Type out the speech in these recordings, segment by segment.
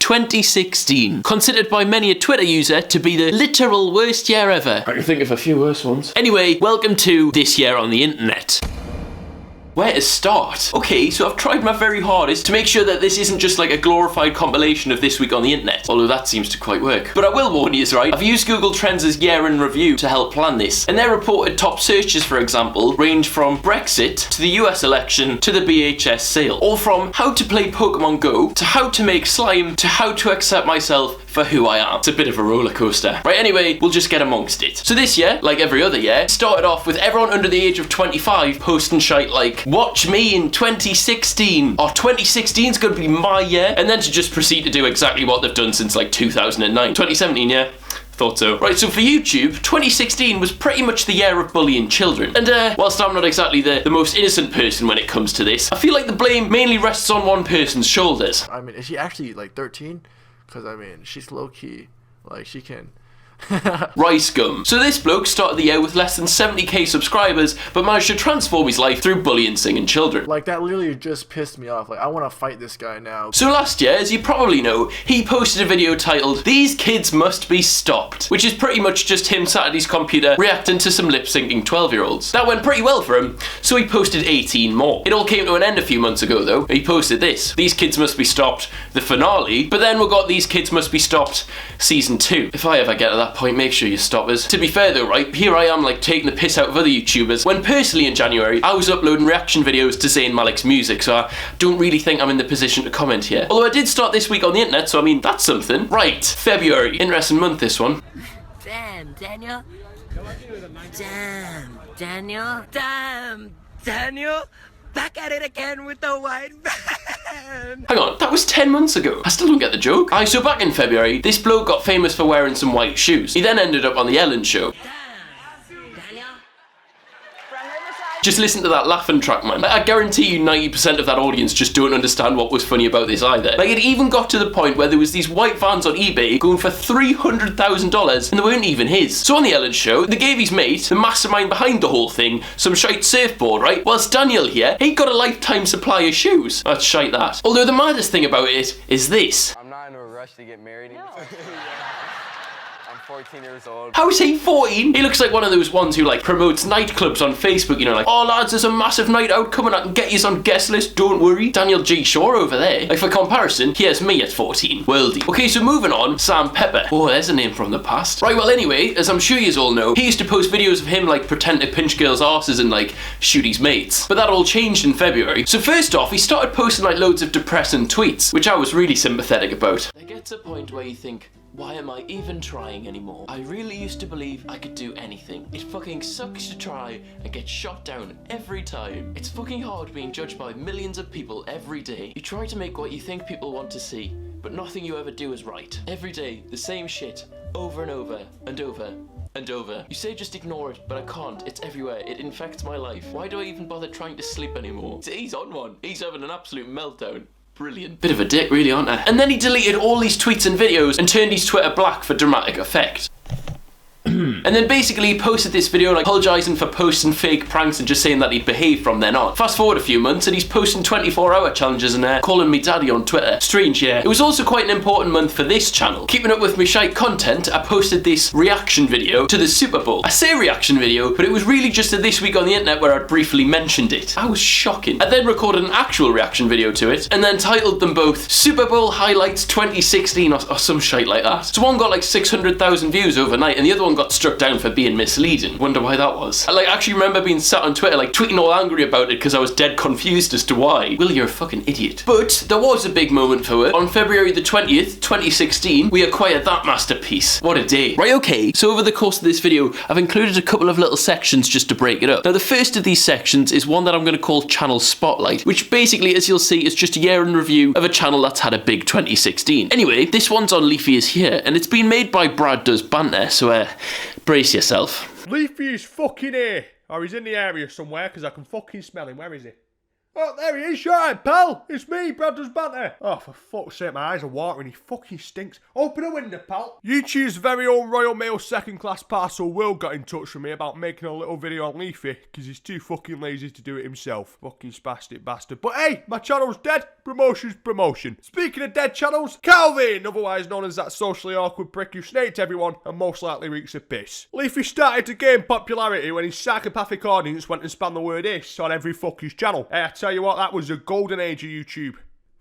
2016. Considered by many a Twitter user to be the literal worst year ever. I can think of a few worse ones. Anyway, welcome to this year on the internet. Where to start? Okay, so I've tried my very hardest to make sure that this isn't just like a glorified compilation of this week on the internet, although that seems to quite work. But I will warn you, right? I've used Google Trends' year in review to help plan this, and their reported top searches, for example, range from Brexit to the US election to the BHS sale, or from how to play Pokémon Go to how to make slime to how to accept myself for who I am. It's a bit of a roller coaster. Right, anyway, we'll just get amongst it. So this year, like every other year, started off with everyone under the age of 25 posting shite like, watch me in 2016, or 2016's gonna be my year, and then to just proceed to do exactly what they've done since like 2009. 2017, yeah? Thought so. Right, so for YouTube, 2016 was pretty much the year of bullying children. And whilst I'm not exactly the most innocent person when it comes to this, I feel like the blame mainly rests on one person's shoulders. I mean, is she actually like 13? Because I mean, she's low-key, like she can... Ricegum. So this bloke started the year with less than 70k subscribers, but managed to transform his life through bullying singing children. Like, that literally just pissed me off. Like, I want to fight this guy now. So last year, as you probably know, he posted a video titled, "These kids must be stopped," which is pretty much just him sat at his computer reacting to some lip-syncing 12-year-olds. That went pretty well for him, so he posted 18 more. It all came to an end a few months ago though. He posted this: "These kids must be stopped," the finale, but then we got "These kids must be stopped," season 2. If I ever get to that point, make sure you stop us. To be fair though, right, here I am like taking the piss out of other YouTubers, when personally in January, I was uploading reaction videos to Zayn Malik's music, so I don't really think I'm in the position to comment here. Although I did start this week on the internet, so I mean, that's something. Right, February. Interesting month, this one. Damn, Daniel. Damn, Daniel. Back at it again with the white van. Hang on, that was 10 months ago. I still don't get the joke. Aye, so back in February, this bloke got famous for wearing some white shoes. He then ended up on the Ellen show. Just listen to that laughing track, man. Like, I guarantee you 90% of that audience just don't understand what was funny about this either. Like, it even got to the point where there was these white vans on eBay going for $300,000 and they weren't even his. So on the Ellen show, they gave his mate, the mastermind behind the whole thing, some shite surfboard, right? Whilst Daniel here, he got a lifetime supply of shoes. That's shite that. Although the maddest thing about it is this. I'm not in a rush to get married. No. I'm 14 years old. How is he 14? He looks like one of those ones who like promotes nightclubs on Facebook, you know, like, "Oh lads, there's a massive night out coming, I can get yous on guest list, don't worry." Daniel G. Shaw over there. Like, for comparison, here's me at 14. Worldy. Okay, so moving on, Sam Pepper. Oh, there's a name from the past. Right, well anyway, as I'm sure yous all know, he used to post videos of him like pretend to pinch girls' arses and like shoot his mates. But that all changed in February. So first off, he started posting like loads of depressing tweets, which I was really sympathetic about. There gets a point where you think, why am I even trying anymore? I really used to believe I could do anything. It fucking sucks to try and get shot down every time. It's fucking hard being judged by millions of people every day. You try to make what you think people want to see, but nothing you ever do is right. Every day, the same shit, over and over and over and over. You say just ignore it, but I can't. It's everywhere. It infects my life. Why do I even bother trying to sleep anymore? He's on one. He's having an absolute meltdown. Brilliant. Bit of a dick, really, aren't I? And then he deleted all these tweets and videos and turned his Twitter black for dramatic effect. And then basically he posted this video like apologising for posting fake pranks and just saying that he'd behave from then on. Fast forward a few months and he's posting 24-hour challenges and calling me daddy on Twitter. Strange, yeah. It was also quite an important month for this channel. Keeping up with me shite content, I posted this reaction video to the Super Bowl. I say reaction video, but it was really just a this week on the internet where I briefly mentioned it. I was shocking. I then recorded an actual reaction video to it and then titled them both Super Bowl Highlights 2016 or some shite like that. So one got like 600,000 views overnight and the other one got struck down for being misleading. Wonder why that was. I actually remember being sat on Twitter like tweeting all angry about it because I was dead confused as to why. Will, you're a fucking idiot. But there was a big moment for it. On February the 20th, 2016, we acquired that masterpiece. What a day. Right, okay, so over the course of this video, I've included a couple of little sections just to break it up. Now the first of these sections is one that I'm going to call Channel Spotlight, which basically, as you'll see, is just a year in review of a channel that's had a big 2016. Anyway, this one's on LeafyIsHere, and it's been made by Brad Does Banter, so brace yourself. Leafy is fucking here. Or he's in the area somewhere because I can fucking smell him. Where is he? Oh, there he is. You alright, pal? It's me, Brad Does Banter. Oh, for fuck's sake, my eyes are watering. He fucking stinks. Open a window, pal. YouTube's very own Royal Mail second class parcel Will got in touch with me about making a little video on Leafy, because he's too fucking lazy to do it himself. Fucking spastic bastard. But hey, my channel's dead. Promotion's promotion. Speaking of dead channels, Calvin, otherwise known as that socially awkward prick who snaked everyone and most likely reeks a piss. Leafy started to gain popularity when his psychopathic audience went and spam the word "ish" on every fucking channel. Hey, I tell you what, that was a golden age of YouTube.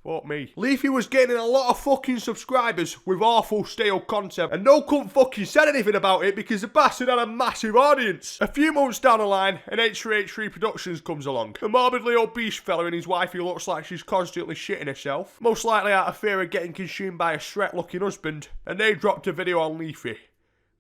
Fuck me. Leafy was gaining a lot of fucking subscribers with awful stale content, and no cunt fucking said anything about it because the bastard had a massive audience. A few months down the line, an H3H3 Productions comes along. A morbidly obese fella and his wife who looks like she's constantly shitting herself, most likely out of fear of getting consumed by a Shrek looking husband, and they dropped a video on Leafy.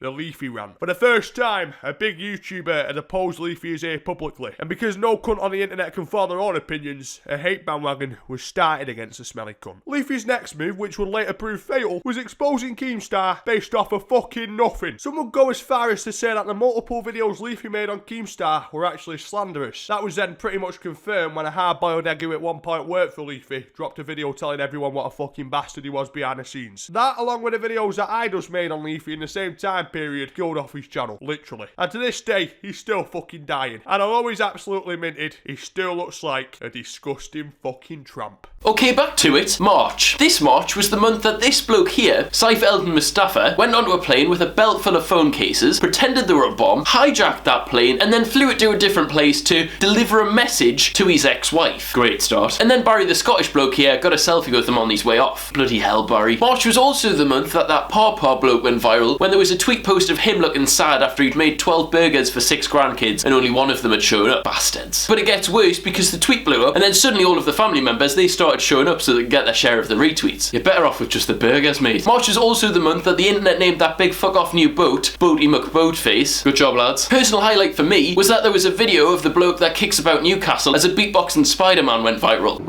The Leafy rant. For the first time, a big YouTuber had opposed LeafyIsHere publicly, and because no cunt on the internet can form their own opinions, a hate bandwagon was started against the smelly cunt. Leafy's next move, which would later prove fatal, was exposing Keemstar based off of fucking nothing. Some would go as far as to say that the multiple videos Leafy made on Keemstar were actually slanderous. That was then pretty much confirmed when a hard-boiled egg who at one point worked for Leafy dropped a video telling everyone what a fucking bastard he was behind the scenes. That, along with the videos that I just made on Leafy in the same time period, killed off his channel, literally. And to this day, he's still fucking dying. And although he's absolutely minted, he still looks like a disgusting fucking tramp. Okay, back to it. March. This March was the month that this bloke here, Saif Eldon Mustafa, went onto a plane with a belt full of phone cases, pretended they were a bomb, hijacked that plane, and then flew it to a different place to deliver a message to his ex-wife. Great start. And then Barry, the Scottish bloke here, got a selfie with him on his way off. Bloody hell, Barry. March was also the month that Papaw bloke went viral when there was a tweet post of him looking sad after he'd made 12 burgers for 6 grandkids and only one of them had shown up. Bastards. But it gets worse because the tweet blew up and then suddenly all of the family members, they started showing up so they could get their share of the retweets. You're better off with just the burgers, mate. March is also the month that the internet named that big fuck off new boat, Boaty McBoatface. Good job, lads. Personal highlight for me was that there was a video of the bloke that kicks about Newcastle as a beatboxing Spider-Man went viral.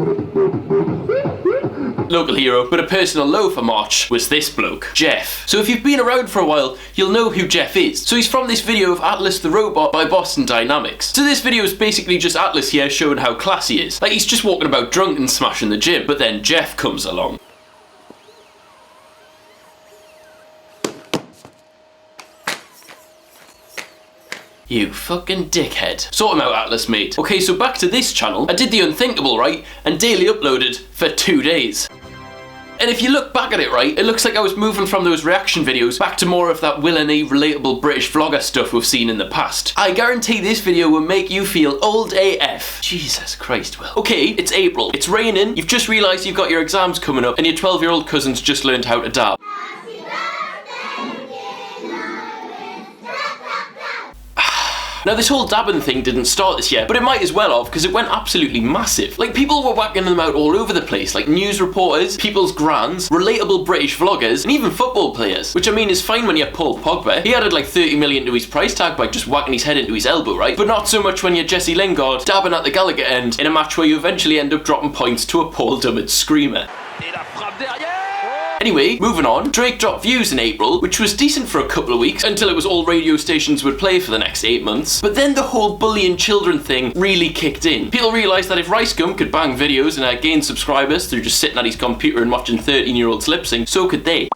Local hero, but a personal low for March was this bloke, Jeff. So if you've been around for a while, you'll know who Jeff is. So he's from this video of Atlas the Robot by Boston Dynamics. So this video is basically just Atlas here showing how class he is. Like he's just walking about drunk and smashing the gym, but then Jeff comes along. You fucking dickhead. Sort him out, Atlas, mate. Okay, so back to this channel. I did the unthinkable, right? And daily uploaded for 2 days. And if you look back at it, right, it looks like I was moving from those reaction videos back to more of that WillNE relatable British vlogger stuff we've seen in the past. I guarantee this video will make you feel old AF. Jesus Christ, Will. Okay, it's April. It's raining. You've just realised you've got your exams coming up and your 12-year-old cousin's just learned how to dab. Now this whole dabbing thing didn't start this year, but it might as well have because it went absolutely massive. Like people were whacking them out all over the place, like news reporters, people's grands, relatable British vloggers, and even football players. Which I mean is fine when you're Paul Pogba. He added like 30 million to his price tag by just whacking his head into his elbow, right? But not so much when you're Jesse Lingard dabbing at the Gallagher end in a match where you eventually end up dropping points to a Paul Dummett screamer. Anyway, moving on, Drake dropped Views in April, which was decent for a couple of weeks until it was all radio stations would play for the next 8 months. But then the whole bullying children thing really kicked in. People realised that if Ricegum could bang videos and gain subscribers through just sitting at his computer and watching 13-year-olds lip sync, so could they.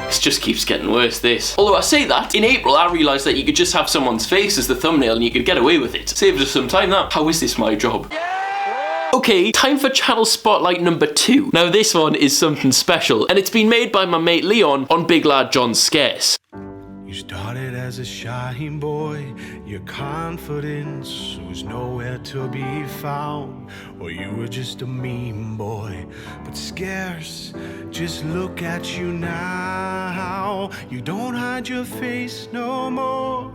This just keeps getting worse, this. Although I say that, in April I realised that you could just have someone's face as the thumbnail and you could get away with it. Saved us some time, that. How is this my job? Okay, time for channel spotlight number 2. Now this one is something special, and it's been made by my mate Leon on Big Lad John's Scarce. You started as a shy boy, your confidence was nowhere to be found, or you were just a meme boy, but Scarce, just look at you now, you don't hide your face no more.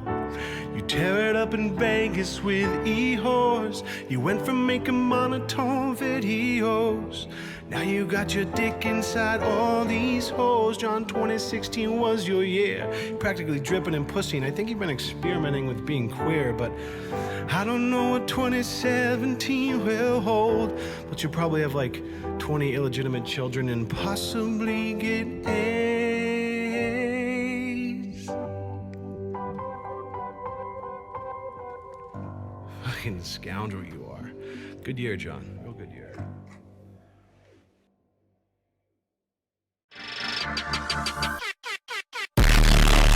You tear it up in Vegas with e-horse. You went from making monotone videos. Now you got your dick inside all these holes. John, 2016 was your year. Practically dripping in pussy, and I think you've been experimenting with being queer, but I don't know what 2017 will hold. But you'll probably have like 20 illegitimate children and possibly get AIDS. Fucking scoundrel you are. Good year, John. Real good year.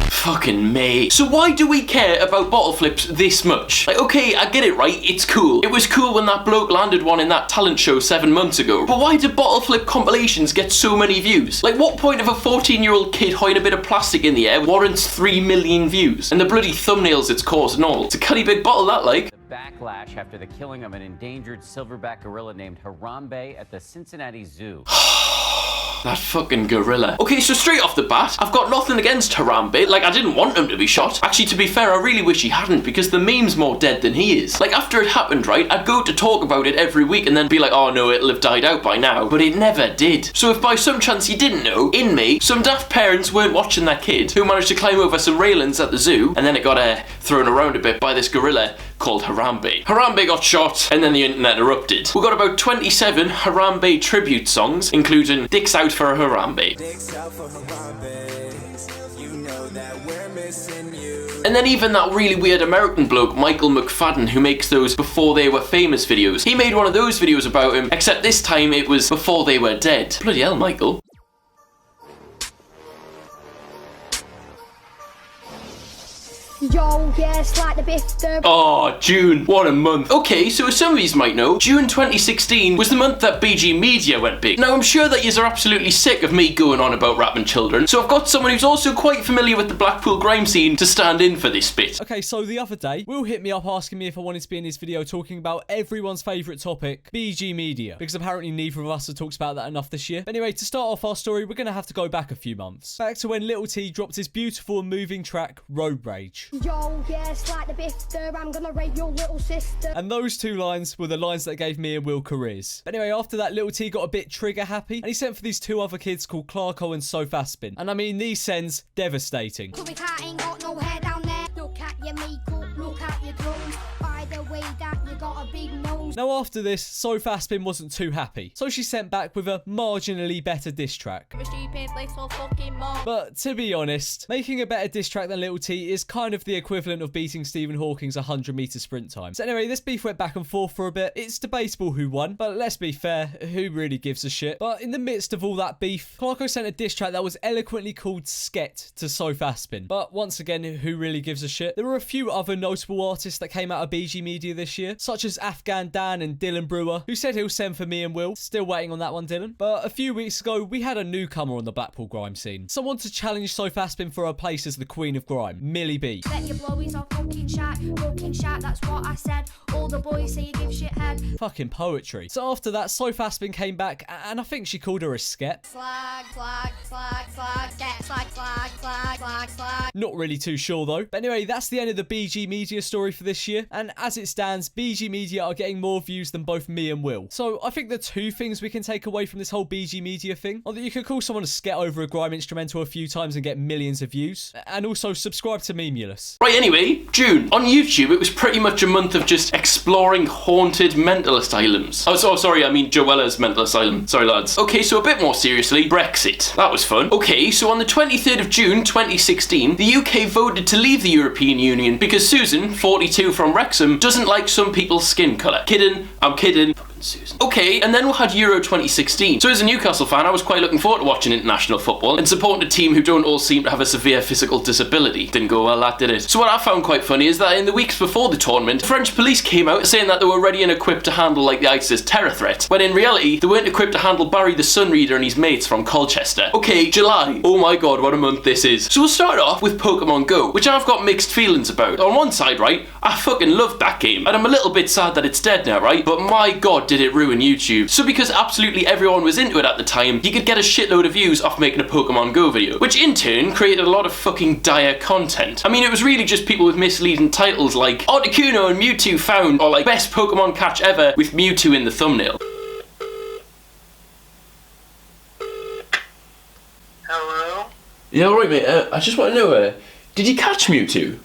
Fucking mate. So why do we care about bottle flips this much? Like, okay, I get it, right? It's cool. It was cool when that bloke landed one in that talent show 7 months ago. But why do bottle flip compilations get so many views? Like, what point of a 14-year-old kid holding a bit of plastic in the air warrants 3 million views? And the bloody thumbnails it's caused and all. It's a cunny big bottle, that, like. Backlash after the killing of an endangered silverback gorilla named Harambe at the Cincinnati Zoo. That fucking gorilla. Okay, so straight off the bat, I've got nothing against Harambe. Like, I didn't want him to be shot. Actually, to be fair, I really wish he hadn't, because the meme's more dead than he is. Like, after it happened, right, I'd go to talk about it every week and then be like, oh no, it'll have died out by now. But it never did. So if by some chance you didn't know, in me, some daft parents weren't watching that kid who managed to climb over some railings at the zoo, and then it got thrown around a bit by this gorilla called Harambe. Harambe got shot, and then the internet erupted. We got about 27 Harambe tribute songs, including Dicks Out for Harambe. Dicks out for Harambe. You know that we're missing you. And then even that really weird American bloke, Michael McFadden, who makes those before they were famous videos. He made one of those videos about him, except this time it was before they were dead. Bloody hell, Michael. Yo, yeah, it's like the biff. Oh, June, what a month. Okay, so as some of you might know, June 2016 was the month that BG Media went big. Now, I'm sure that yous are absolutely sick of me going on about rapping children, so I've got someone who's also quite familiar with the Blackpool grime scene to stand in for this bit. Okay, so the other day, Will hit me up asking me if I wanted to be in his video talking about everyone's favourite topic, BG Media, because apparently neither of us have talked about that enough this year. But anyway, to start off our story, we're going to have to go back a few months. Back to when Little T dropped his beautiful and moving track, Road Rage. Yo, yeah, it's like the biff. I'm gonna rape your little sister. And those two lines were the lines that gave me and Will careers. But anyway, after that, Little T got a bit trigger happy, and he sent for these two other kids called Clarko and Sofaspin. And I mean, these sends devastating. Ain't got no hair down there. Look at your makeup, look at your drums. By the way that you got a big nose. Now after this, Sofaspin wasn't too happy, so she sent back with a marginally better diss track. But to be honest, making a better diss track than Little T is kind of the equivalent of beating Stephen Hawking's 100-meter sprint time. So anyway, this beef went back and forth for a bit. It's debatable who won, but let's be fair, who really gives a shit? But in the midst of all that beef, Clarko sent a diss track that was eloquently called Sket to Sofaspin. But once again, who really gives a shit? There were a few other notable artists that came out of BG Media this year, such as Afghan Dan and Dylan Brewer, who said he'll send for me and Will. Still waiting on that one, Dylan. But a few weeks ago, we had a newcomer on the Blackpool grime scene. Someone to challenge Sofaspin for her place as the queen of grime, Millie B. Bet your blowies are fucking shat, that's what I said. All the boys say you give shit head. Fucking poetry. So after that, Sofaspin came back, and I think she called her a sket. Slag, get slag. Not really too sure though. But anyway, that's the end of the BG Media story for this year. And as it stands, BG Media are getting more views than both me and Will. So I think the two things we can take away from this whole BG Media thing are that you can call someone a sket over a grime instrumental a few times and get millions of views. And also subscribe to Memulous. Right, anyway, June. On YouTube, it was pretty much a month of just exploring haunted mental asylums. Oh, sorry, I mean Joella's mental asylum. Sorry, lads. Okay, so a bit more seriously, Brexit. That was fun. Okay, so on the 23rd of June, 2016, the UK voted to leave the European Union because Susan, 42 from Wrexham, doesn't like some people's skin colour. Kidding, I'm kidding. Susan. Okay, and then we had Euro 2016. So as a Newcastle fan, I was quite looking forward to watching international football and supporting a team who don't all seem to have a severe physical disability. Didn't go well, that did it. So what I found quite funny is that in the weeks before the tournament, French police came out saying that they were ready and equipped to handle like the ISIS terror threat, when in reality, they weren't equipped to handle Barry the Sun Reader and his mates from Colchester. Okay, July. Oh my god, what a month this is. So we'll start off with Pokémon Go, which I've got mixed feelings about. On one side, right, I fucking loved that game, and I'm a little bit sad that it's dead now, right? But my god, did it ruin YouTube. So because absolutely everyone was into it at the time, you could get a shitload of views off making a Pokémon Go video, which in turn created a lot of fucking dire content. I mean, it was really just people with misleading titles like Articuno and Mewtwo found, or like best Pokémon catch ever with Mewtwo in the thumbnail. Hello? Yeah, alright mate, I just want to know, did you catch Mewtwo?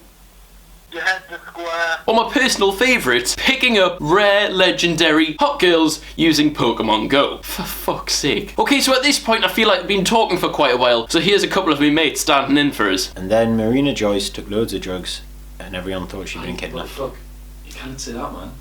You had the square. Or my personal favourite, picking up rare, legendary hot girls using Pokémon Go. For fuck's sake. Okay, so at this point I feel like I've been talking for quite a while, so here's a couple of my mates standing in for us. And then Marina Joyce took loads of drugs and everyone thought she'd been kidnapped. Fuck, you can't say that, man.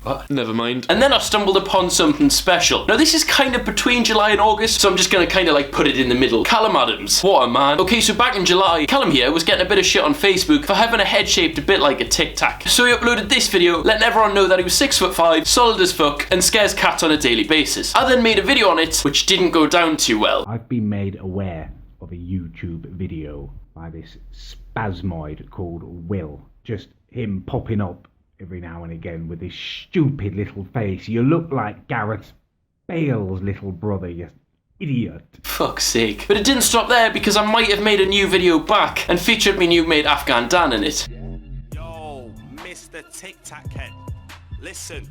What? Never mind. And then I stumbled upon something special. Now this is kind of between July and August, so I'm just gonna kind of like put it in the middle. Callum Adams. What a man. Okay, so back in July, Callum here was getting a bit of shit on Facebook for having a head shaped a bit like a Tic Tac. So he uploaded this video letting everyone know that he was 6'5", solid as fuck, and scares cats on a daily basis. I then made a video on it, which didn't go down too well. I've been made aware of a YouTube video by this spasmoid called Will. Just him popping up every now and again with this stupid little face. You look like Gareth Bale's little brother, you idiot. Fuck's sake. But it didn't stop there, because I might have made a new video back and featured my new mate Afghan Dan in it. Yo, Mr. Tic Tac Head, listen.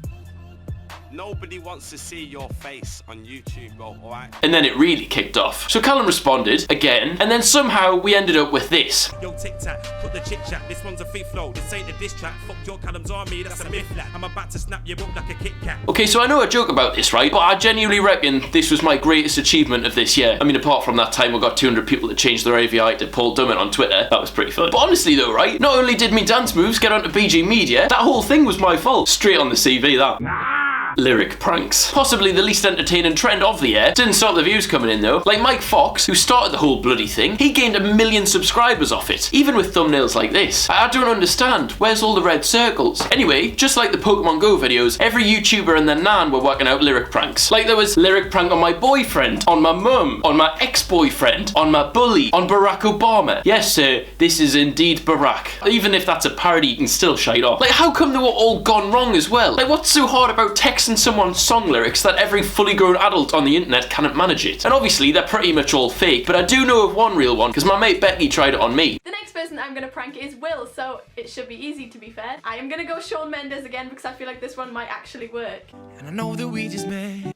Nobody wants to see your face on YouTube, bro, alright? And then it really kicked off. So Callum responded, again, and then somehow we ended up with this. Yo, Tic Tac, put the chit chat, this one's a free flow, this ain't a diss track, fuck your Callum's army, that's a myth lad. I'm about to snap you up like a Kit Kat. Okay, so I know I joke about this, right? But I genuinely reckon this was my greatest achievement of this year. I mean, apart from that time I got 200 people to change their AVI to Paul Dummett on Twitter, that was pretty fun. But honestly though, right? Not only did me dance moves get onto BG Media, that whole thing was my fault. Straight on the CV, that. Lyric pranks. Possibly the least entertaining trend of the year. Didn't stop the views coming in though. Like Mike Fox, who started the whole bloody thing, he gained 1 million subscribers off it, even with thumbnails like this. I don't understand. Where's all the red circles? Anyway, just like the Pokémon Go videos, every YouTuber and their nan were working out lyric pranks. Like there was lyric prank on my boyfriend, on my mum, on my ex-boyfriend, on my bully, on Barack Obama. Yes sir, this is indeed Barack. Even if that's a parody, you can still shite off. Like how come they were all gone wrong as well? Like what's so hard about texting someone's song lyrics that every fully grown adult on the internet cannot manage it? And obviously they're pretty much all fake, but I do know of one real one because my mate Becky tried it on me. The next person I'm gonna prank is Will, so it should be easy to be fair. I am gonna go Shawn Mendes again because I feel like this one might actually work. And I know that we just met.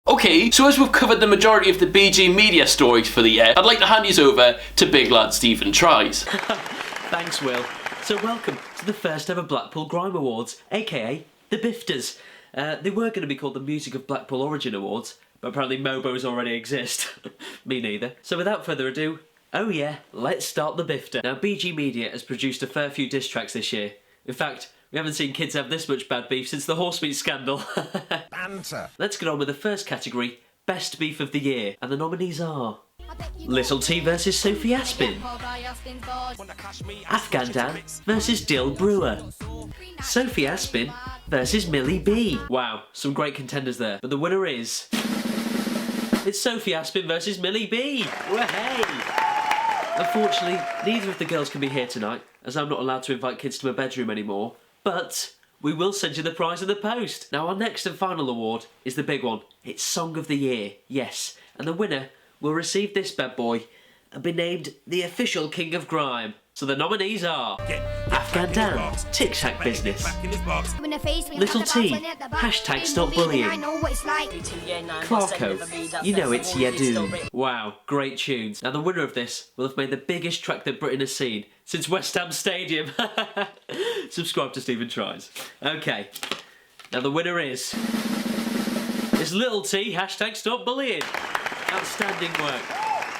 Okay, so as we've covered the majority of the BG Media stories for the year, I'd like to hand yous over to big lad Stephen Tries. Thanks, Will. So welcome to the first ever Blackpool Grime Awards, aka the BIFTAs. They were going to be called the Music of Blackpool Origin Awards, but apparently Mobos already exist. Me neither. So without further ado, oh yeah, let's start the BIFTA. Now BG Media has produced a fair few diss tracks this year. In fact, we haven't seen kids have this much bad beef since the horse meat scandal. Banter. Let's get on with the first category, Best Beef of the Year, and the nominees are Little T versus Sophie Aspin, Afghan Dan versus Dill Brewer, Sophie Aspin versus Millie B. Wow, some great contenders there, but the winner is... it's Sophie Aspin versus Millie B. Hey! Unfortunately, neither of the girls can be here tonight, as I'm not allowed to invite kids to my bedroom anymore, but we will send you the prize in the post. Now our next and final award is the big one. It's Song of the Year, yes, and the winner will receive this bad boy and be named the official King of Grime. So the nominees are Afghan Dan, Tic Tac Business, Little T, hashtag Stop Bullying, Clarko, You Know It's Yadu. Wow, great tunes. Now the winner of this will have made the biggest track that Britain has seen since West Ham Stadium. Subscribe to Stephen Tries. Okay, now the winner is Little T, hashtag Stop Bullying. Outstanding work.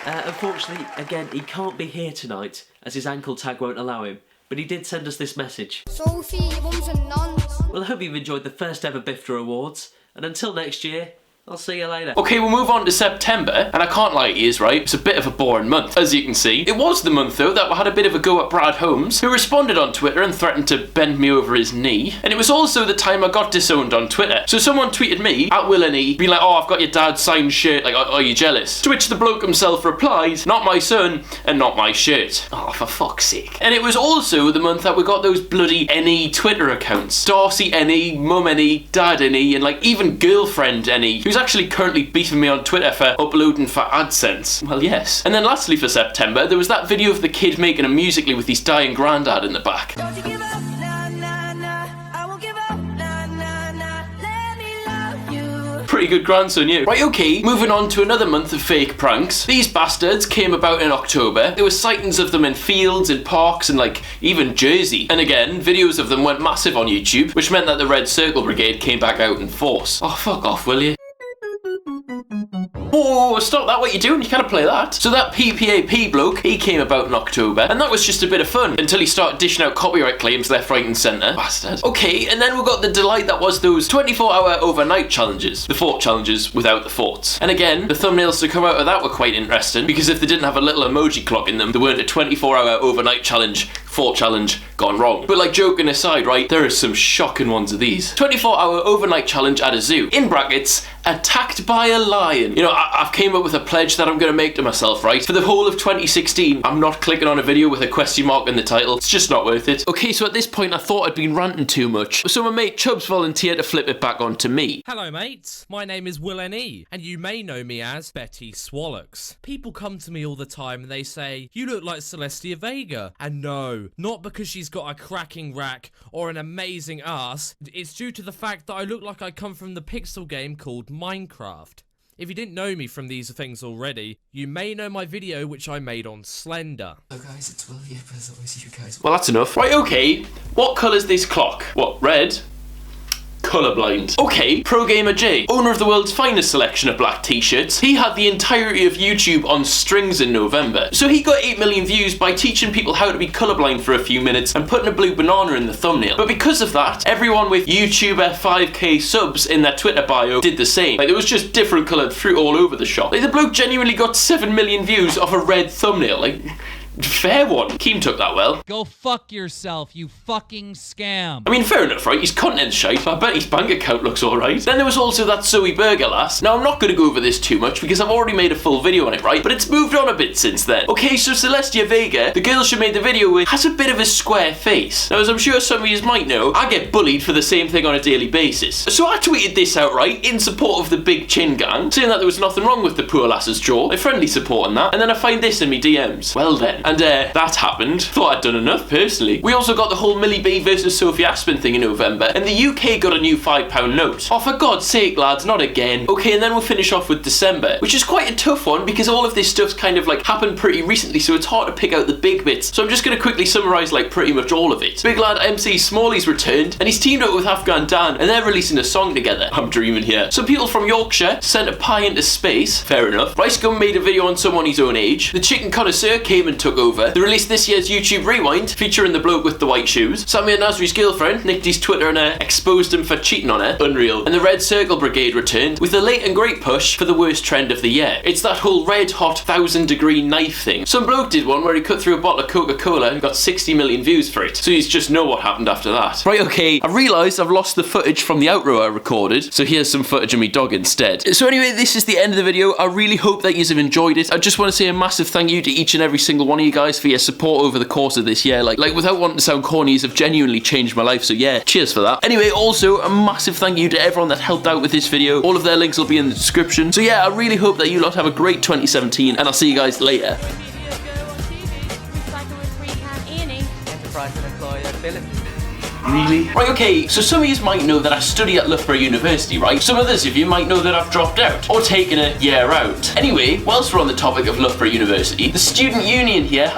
Unfortunately, again, he can't be here tonight as his ankle tag won't allow him, but he did send us this message. Sophie, your mum's a nonce. Well, I hope you've enjoyed the first ever BIFTA Awards, and until next year, I'll see you later. Okay, we'll move on to September, and I can't lie to yous, right? It's a bit of a boring month, as you can see. It was the month, though, that we had a bit of a go at Brad Holmes, who responded on Twitter and threatened to bend me over his knee. And it was also the time I got disowned on Twitter. So someone tweeted me, at WillNE, being like, oh, I've got your dad's signed shirt, like, are you jealous? To which the bloke himself replied, not my son, and not my shirt. Oh, for fuck's sake. And it was also the month that we got those bloody NE Twitter accounts. Darcy NE, Mum NE, Dad NE, and like even Girlfriend NE, who's actually currently beefing me on Twitter for uploading for AdSense. Well, yes. And then lastly for September, there was that video of the kid making a Musical.ly with his dying granddad in the back. Pretty good grandson, you. Right, okay, moving on to another month of fake pranks. These bastards came about in October. There were sightings of them in fields, in parks, and like, even Jersey. And again, videos of them went massive on YouTube, which meant that the Red Circle Brigade came back out in force. Oh, fuck off, will you? Oh, stop that, what you doing? You can't play that. So that PPAP bloke, he came about in October, and that was just a bit of fun until he started dishing out copyright claims left, right and centre. Bastard. Okay, and then we got the delight that was those 24-hour overnight challenges. The fort challenges without the forts. And again, the thumbnails to come out of that were quite interesting, because if they didn't have a little emoji clock in them, they weren't a 24-hour overnight challenge, fort challenge gone wrong. But like, joking aside, right, there are some shocking ones of these. 24-hour overnight challenge at a zoo. In brackets, attacked by a lion. You know, I've came up with a pledge that I'm going to make to myself, right? For the whole of 2016, I'm not clicking on a video with a question mark in the title. It's just not worth it. Okay, so at this point, I thought I'd been ranting too much. So my mate Chubbs volunteered to flip it back onto me. Hello, mates. My name is WillNE, and you may know me as Betty Swallocks. People come to me all the time and they say, you look like Celestia Vega. And no, not because she's got a cracking rack or an amazing ass. It's due to the fact that I look like I come from the pixel game called Minecraft. If you didn't know me from these things already, you may know my video which I made on Slender. Hello guys, it's Will here, but as always you guys... Well, that's enough. Right, okay. What colour's this clock? What, red? Colourblind. Okay, Pro Gamer J, owner of the world's finest selection of black t-shirts, he had the entirety of YouTube on strings in November. So he got 8 million views by teaching people how to be colourblind for a few minutes and putting a blue banana in the thumbnail. But because of that, everyone with YouTuber 5k subs in their Twitter bio did the same. Like, there was just different coloured fruit all over the shop. Like, the bloke genuinely got 7 million views off a red thumbnail. Like, fair one. Keem took that well. Go fuck yourself, you fucking scam. I mean, fair enough, right? His content's shite, but I bet his bank account looks alright. Then there was also that Zoe Burger lass. Now, I'm not going to go over this too much because I've already made a full video on it, right? But it's moved on a bit since then. Okay, so Celestia Vega, the girl she made the video with, has a bit of a square face. Now, as I'm sure some of you might know, I get bullied for the same thing on a daily basis. So I tweeted this out, right, in support of the Big Chin Gang, saying that there was nothing wrong with the poor lass's jaw. My friendly support on that. And then I find this in me DMs. Well then. And that happened. Thought I'd done enough, personally. We also got the whole Millie B versus Sophie Aspin thing in November, and the UK got a new £5 note. Oh, for God's sake, lads, not again. Okay, and then we'll finish off with December, which is quite a tough one because all of this stuff's kind of like happened pretty recently, so it's hard to pick out the big bits. So I'm just going to quickly summarise like pretty much all of it. Big lad MC Smalley's returned, and he's teamed up with Afghan Dan, and they're releasing a song together. I'm dreaming here. Some people from Yorkshire sent a pie into space. Fair enough. Ricegum made a video on someone his own age. The Chicken Connoisseur came and took over. They released this year's YouTube Rewind, featuring the bloke with the white shoes. Samir Nasri's girlfriend nicked his Twitter and exposed him for cheating on her. Unreal. And the Red Circle Brigade returned with a late and great push for the worst trend of the year. It's that whole red hot 1000-degree knife thing. Some bloke did one where he cut through a bottle of Coca-Cola and got 60 million views for it. So you just know what happened after that. Right, okay, I realised I've lost the footage from the outro I recorded, so here's some footage of me dog instead. So anyway, this is the end of the video. I really hope that you have enjoyed it. I just want to say a massive thank you to each and every single one of you guys for your support over the course of this year. Like without wanting to sound corny, have genuinely changed my life, so yeah, cheers for that. Anyway, also a massive thank you to everyone that helped out with this video. All of their links will be in the description. So yeah, I really hope that you lot have a great 2017, and I'll see you guys later. Really? Right, okay, so some of you might know that I study at Loughborough University, right? Some others of you might know that I've dropped out, or taken a year out. Anyway, whilst we're on the topic of Loughborough University, the student union here has